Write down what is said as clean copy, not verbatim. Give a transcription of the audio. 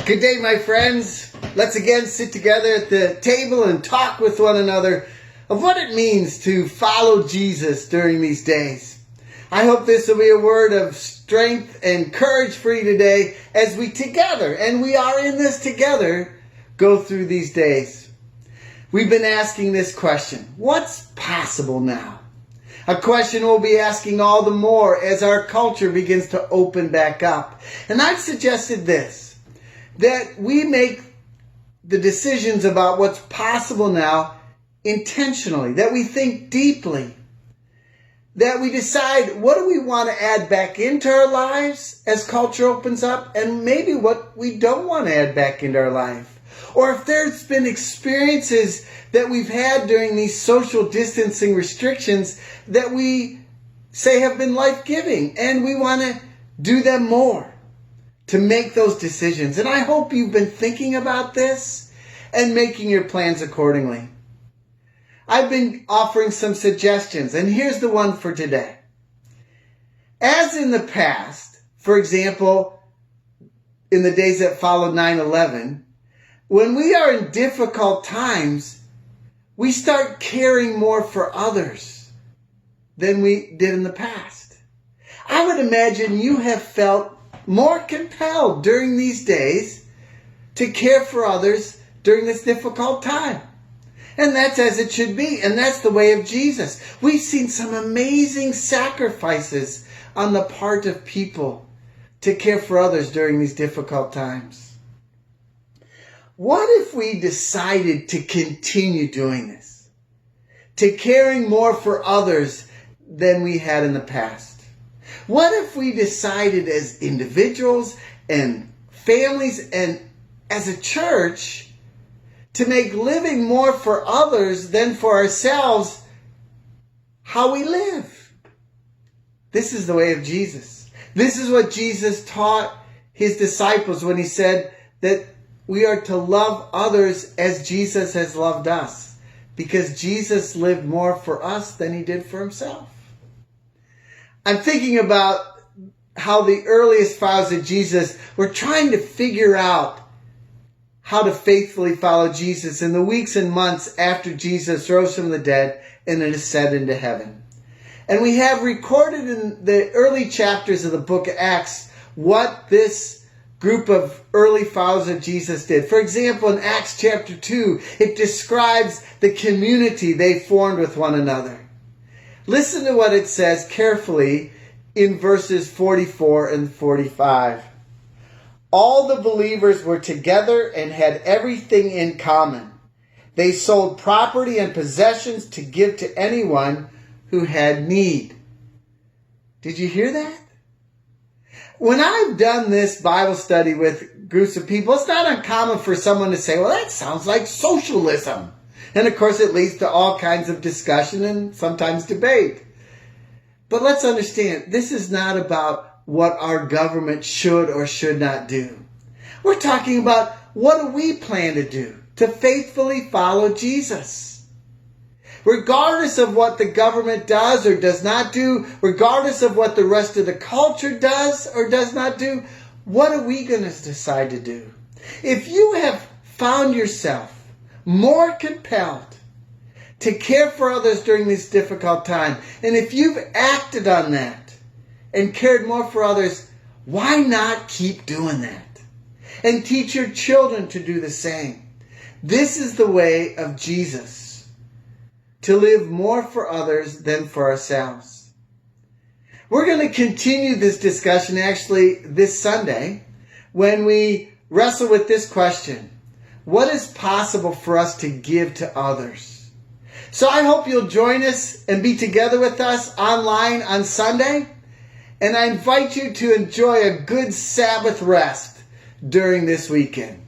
Good day, my friends. Let's again sit together at the table and talk with one another of what it means to follow Jesus during these days. I hope this will be a word of strength and courage for you today as we together, and we are in this together, go through these days. We've been asking this question: what's possible now? A question we'll be asking all the more as our culture begins to open back up. And I've suggested this, that we make the decisions about what's possible now intentionally, that we think deeply, that we decide what do we want to add back into our lives as culture opens up, and maybe what we don't want to add back into our life. Or if there's been experiences that we've had during these social distancing restrictions that we say have been life-giving, and we want to do them more, to make those decisions. And I hope you've been thinking about this and making your plans accordingly. I've been offering some suggestions, and here's the one for today. As in the past, for example, in the days that followed 9/11, when we are in difficult times, we start caring more for others than we did in the past. I would imagine you have felt more compelled during these days to care for others during this difficult time. And that's as it should be. And that's the way of Jesus. We've seen some amazing sacrifices on the part of people to care for others during these difficult times. What if we decided to continue doing this? To caring more for others than we had in the past? What if we decided as individuals and families and as a church to make living more for others than for ourselves how we live? This is the way of Jesus. This is what Jesus taught his disciples when he said that we are to love others as Jesus has loved us, because Jesus lived more for us than he did for himself. I'm thinking about how the earliest followers of Jesus were trying to figure out how to faithfully follow Jesus in the weeks and months after Jesus rose from the dead and ascended into heaven. And we have recorded in the early chapters of the book of Acts what this group of early followers of Jesus did. For example, in Acts chapter 2, it describes the community they formed with one another. Listen to what it says carefully in verses 44 and 45. All the believers were together and had everything in common. They sold property and possessions to give to anyone who had need. Did you hear that? When I've done this Bible study with groups of people, it's not uncommon for someone to say, well, that sounds like socialism. And of course, it leads to all kinds of discussion and sometimes debate. But let's understand, this is not about what our government should or should not do. We're talking about what do we plan to do to faithfully follow Jesus. Regardless of what the government does or does not do, regardless of what the rest of the culture does or does not do, what are we going to decide to do? If you have found yourself more compelled to care for others during this difficult time, and if you've acted on that and cared more for others, why not keep doing that? And teach your children to do the same. This is the way of Jesus, to live more for others than for ourselves. We're going to continue this discussion actually this Sunday when we wrestle with this question: what is possible for us to give to others? So I hope you'll join us and be together with us online on Sunday. And I invite you to enjoy a good Sabbath rest during this weekend.